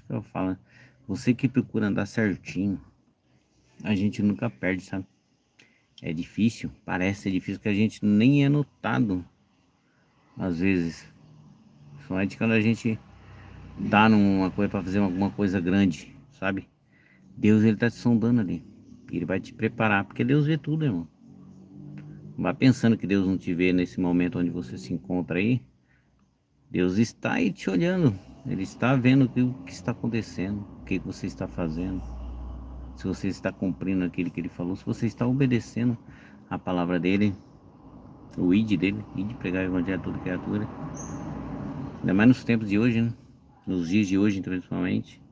que eu falo, você que procura andar certinho, a gente nunca perde, sabe? É difícil, parece ser difícil, que a gente nem é notado, às vezes. Somente quando a gente dá numa coisa para fazer alguma coisa grande, sabe? Deus, ele tá te sondando ali. Ele vai te preparar, porque Deus vê tudo, irmão. Não vai pensando que Deus não te vê nesse momento onde você se encontra aí. Deus está aí te olhando. Ele está vendo o que está acontecendo, o que você está fazendo. Se você está cumprindo aquilo que ele falou, se você está obedecendo a palavra dele, o id dele, id pregar o evangelho a toda criatura. Ainda mais nos tempos de hoje, né? Nos dias de hoje, principalmente.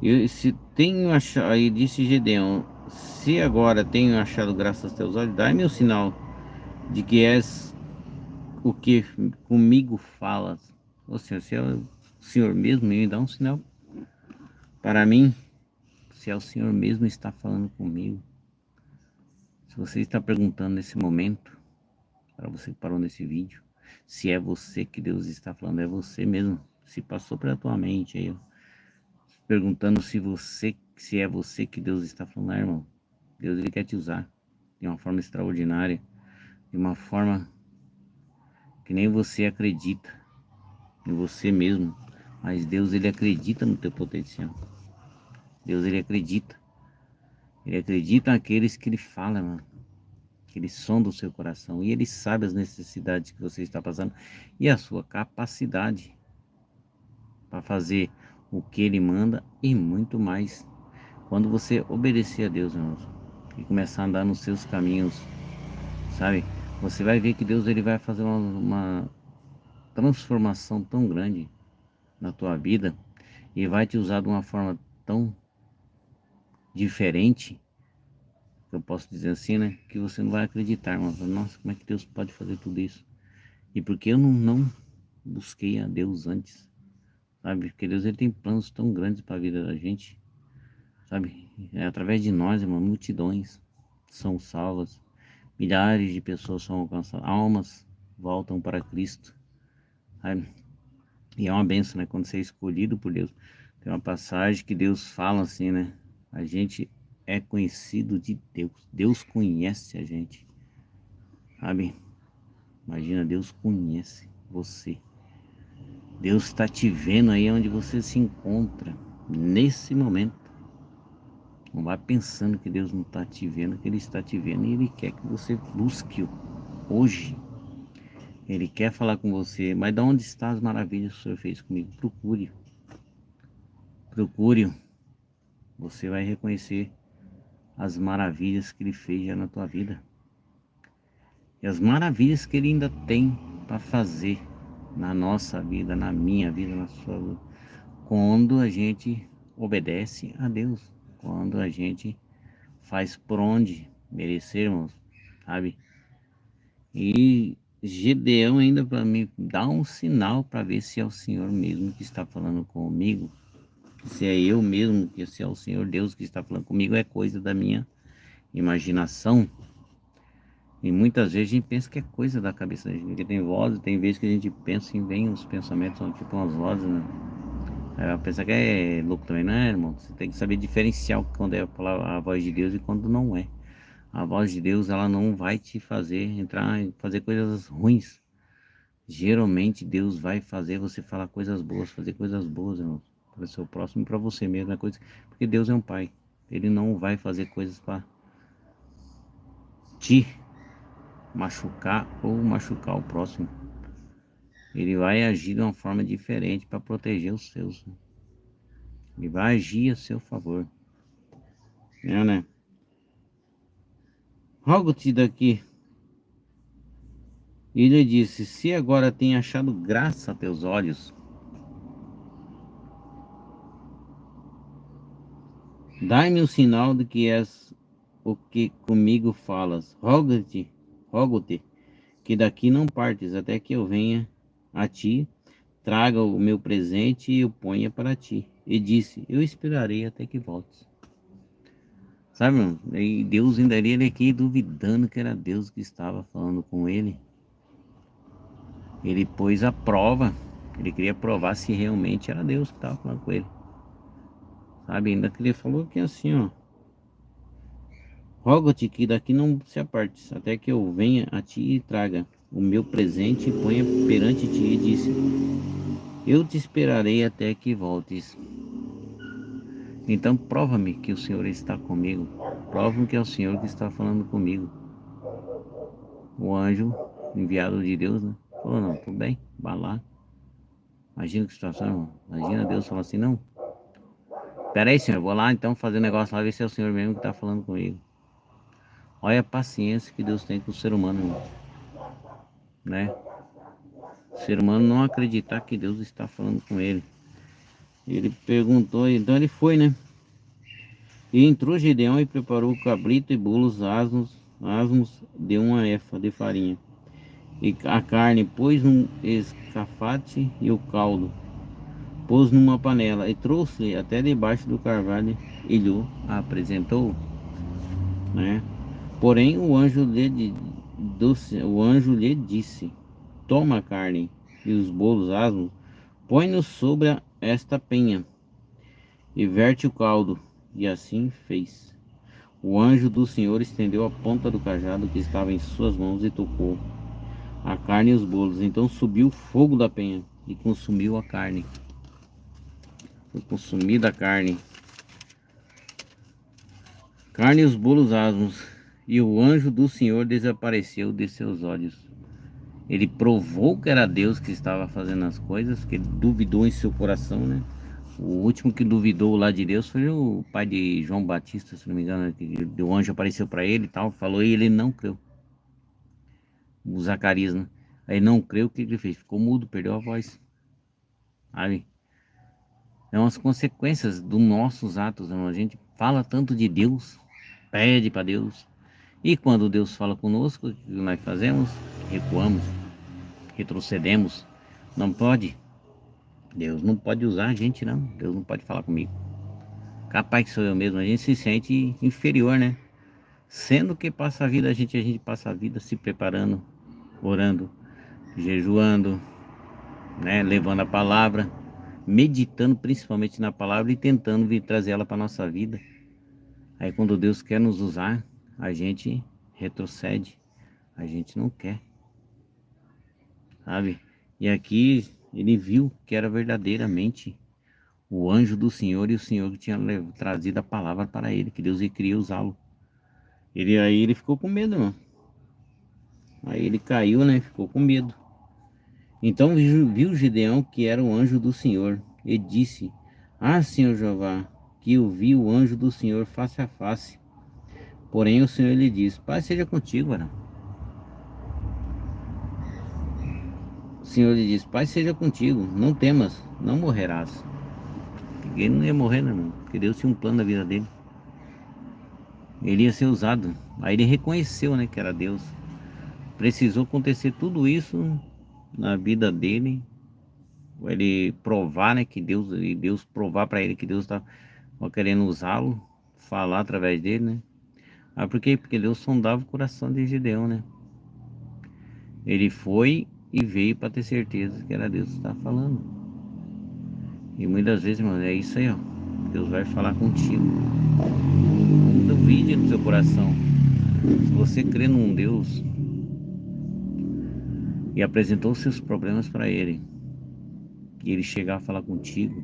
E se tenho achado, aí disse Gedeão, se agora tenho achado graças aos teus olhos, dai-me o sinal de que és o que comigo falas. Ou seja, se é o Senhor mesmo, me dá um sinal para mim, se é o Senhor mesmo que está falando comigo. Se você está perguntando nesse momento, para você que parou nesse vídeo, se é você que Deus está falando, é você mesmo. Se passou pela tua mente aí, ó, perguntando se é você que Deus está falando, irmão. Deus, ele quer te usar de uma forma extraordinária, de uma forma que nem você acredita em você mesmo, mas Deus, ele acredita no teu potencial. Deus, ele acredita naqueles que ele fala, mano, que ele sonda o seu coração e ele sabe as necessidades que você está passando e a sua capacidade para fazer o que ele manda e muito mais. Quando você obedecer a Deus, irmãos, e começar a andar nos seus caminhos, sabe? Você vai ver que Deus, ele vai fazer uma transformação tão grande na tua vida e vai te usar de uma forma tão diferente, que eu posso dizer assim, né? Que você não vai acreditar, irmão. Nossa, como é que Deus pode fazer tudo isso? E porque eu não busquei a Deus antes, sabe? Porque Deus, ele tem planos tão grandes para a vida da gente, sabe? É através de nós, irmão, multidões são salvas, milhares de pessoas são alcançadas, almas voltam para Cristo, sabe? E é uma benção, né? Quando você é escolhido por Deus. Tem uma passagem que Deus fala assim, né? A gente é conhecido de Deus. Deus conhece a gente, sabe? Imagina, Deus conhece você. Deus está te vendo aí onde você se encontra, nesse momento. Não vai pensando que Deus não está te vendo, que Ele está te vendo e Ele quer que você busque-o hoje. Ele quer falar com você, mas de onde estão as maravilhas que o Senhor fez comigo? Procure, procure. Você vai reconhecer as maravilhas que Ele fez já na tua vida. E as maravilhas que Ele ainda tem para fazer na nossa vida, na minha vida, na sua vida. Quando a gente obedece a Deus. Quando a gente faz por onde merecermos, sabe? E Gedeão ainda para mim dá um sinal para ver se é o Senhor mesmo que está falando comigo. Se é eu mesmo, que se é o Senhor Deus que está falando comigo, é coisa da minha imaginação. E muitas vezes a gente pensa que é coisa da cabeça da gente, porque tem vozes, tem vezes que a gente pensa e vem os pensamentos, são tipo umas vozes, né? Aí pensa que é louco também, não é, irmão? Você tem que saber diferenciar quando é a voz de Deus e quando não é. A voz de Deus, ela não vai te fazer entrar e fazer coisas ruins. Geralmente Deus vai fazer você falar coisas boas, fazer coisas boas, irmão, para o seu próximo e para você mesmo, é coisa, porque Deus é um pai. Ele não vai fazer coisas para te machucar ou machucar o próximo. Ele vai agir de uma forma diferente para proteger os seus. Ele vai agir a seu favor. É, né? Rogo-te daqui. E ele disse: se agora tem achado graça a teus olhos, dai-me o sinal de que és o que comigo falas. Rogo-te que daqui não partes até que eu venha a ti, traga o meu presente e o ponha para ti. E disse: eu esperarei até que voltes. Sabe, irmão? E Deus ainda ele aqui duvidando que era Deus que estava falando com ele. Ele pôs a prova, Ele queria provar se realmente era Deus que estava falando com ele. Sabe, ainda que ele falou que assim, ó: rogo-te que daqui não se apartes, até que eu venha a ti e traga o meu presente e ponha perante ti. E disse: eu te esperarei até que voltes. Então prova-me que o Senhor está comigo. Prova-me que é o Senhor que está falando comigo. O anjo enviado de Deus, né? Falou: não, tudo bem, vá lá. Imagina que situação, irmão. Imagina Deus falar assim: não, pera aí, Senhor, eu vou lá então fazer um negócio lá, ver se é o Senhor mesmo que está falando comigo. Olha a paciência que Deus tem com o ser humano, irmão, né? O ser humano não acreditar que Deus está falando com ele. Ele perguntou, então ele foi, né? E entrou Gideão e preparou o cabrito e bolos asmos de uma efa de farinha. E a carne pôs num escafate e o caldo pôs numa panela e trouxe até debaixo do carvalho e lhe apresentou, né? Porém o anjo lhe disse: toma a carne e os bolos asmos, põe-nos sobre esta penha e verte o caldo. E assim fez. O anjo do Senhor estendeu a ponta do cajado que estava em suas mãos e tocou a carne e os bolos. Então subiu o fogo da penha e consumiu a carne. Foi consumida a carne e os bolos asmos, e o anjo do Senhor desapareceu de seus olhos. Ele provou que era Deus que estava fazendo as coisas, que ele duvidou em seu coração, né? O último que duvidou lá de Deus foi o pai de João Batista, se não me engano, que o anjo apareceu para ele e tal, falou, e ele não creu. O Zacarias, né? Aí não creu, o que ele fez? Ficou mudo, perdeu a voz. Sabe? É umas consequências dos nossos atos, né? A gente fala tanto de Deus, pede para Deus, e quando Deus fala conosco, o que nós fazemos? Recuamos, retrocedemos. Não pode. Deus não pode usar a gente, não. Deus não pode falar comigo. Capaz que sou eu mesmo. A gente se sente inferior, né? Sendo que a gente passa a vida se preparando, orando, jejuando, né? Levando a palavra, meditando principalmente na palavra e tentando vir trazer ela para nossa vida. Aí quando Deus quer nos usar, a gente retrocede. A gente não quer, sabe? E aqui ele viu que era verdadeiramente o anjo do Senhor e o Senhor que tinha trazido a palavra para ele, que Deus queria usá-lo. Aí ele ficou com medo, mano. Aí ele caiu, né? Ficou com medo. Então viu Gideão que era o anjo do Senhor e disse: ah, Senhor Jeová, que eu vi o anjo do Senhor face a face. Porém o Senhor lhe disse: paz seja contigo, varão. O Senhor lhe disse: paz seja contigo, não temas, não morrerás. Ele não ia morrer, né, mano? Porque Deus tinha um plano na vida dele. Ele ia ser usado. Aí ele reconheceu, né, que era Deus. Precisou acontecer tudo isso na vida dele. Ele provar, né, que Deus provar para ele que Deus estava querendo usá-lo, falar através dele, né? Ah, por quê? Porque Deus sondava o coração de Gideão, né? Ele foi e veio para ter certeza que era Deus que estava falando. E muitas vezes, mano, é isso aí, ó. Deus vai falar contigo. Não duvide no seu coração. Se você crê num Deus e apresentou os seus problemas para Ele, e Ele chegar a falar contigo,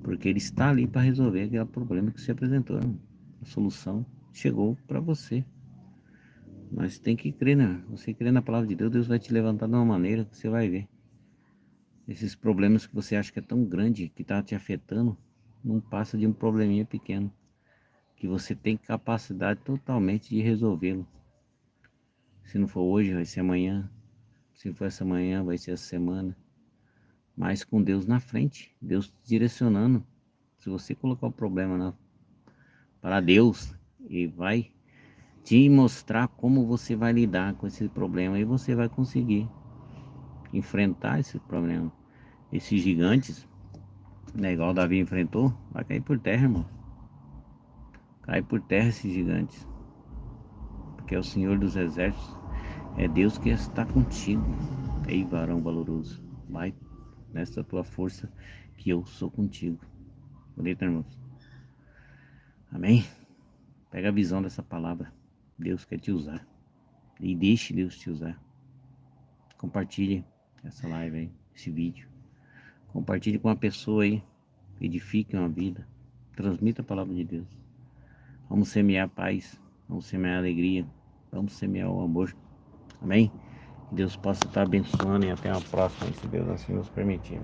porque Ele está ali para resolver aquele problema que você apresentou, né? A solução chegou para você. Mas tem que crer, né? Você crê na palavra de Deus, Deus vai te levantar de uma maneira que você vai ver. Esses problemas que você acha que é tão grande, que está te afetando, não passa de um probleminha pequeno, que você tem capacidade totalmente de resolvê-lo. Se não for hoje, vai ser amanhã. Se for essa manhã, vai ser essa semana. Mas com Deus na frente, Deus te direcionando. Se você colocar o problema para Deus, e vai te mostrar como você vai lidar com esse problema, e você vai conseguir enfrentar esse problema. Esses gigantes, né, igual Davi enfrentou, vai cair por terra, irmão. Cai por terra esses gigantes, porque é o Senhor dos exércitos, é Deus que está contigo. Ei, varão valoroso, vai nesta tua força, que eu sou contigo. Bonito, irmãos? Amém? Pega a visão dessa palavra. Deus quer te usar. E deixe Deus te usar. Compartilhe essa live aí, esse vídeo. Compartilhe com uma pessoa aí. Edifique uma vida. Transmita a palavra de Deus. Vamos semear paz. Vamos semear alegria. Vamos semear o amor. Amém? Que Deus possa estar abençoando e até a próxima, se Deus assim nos permitir.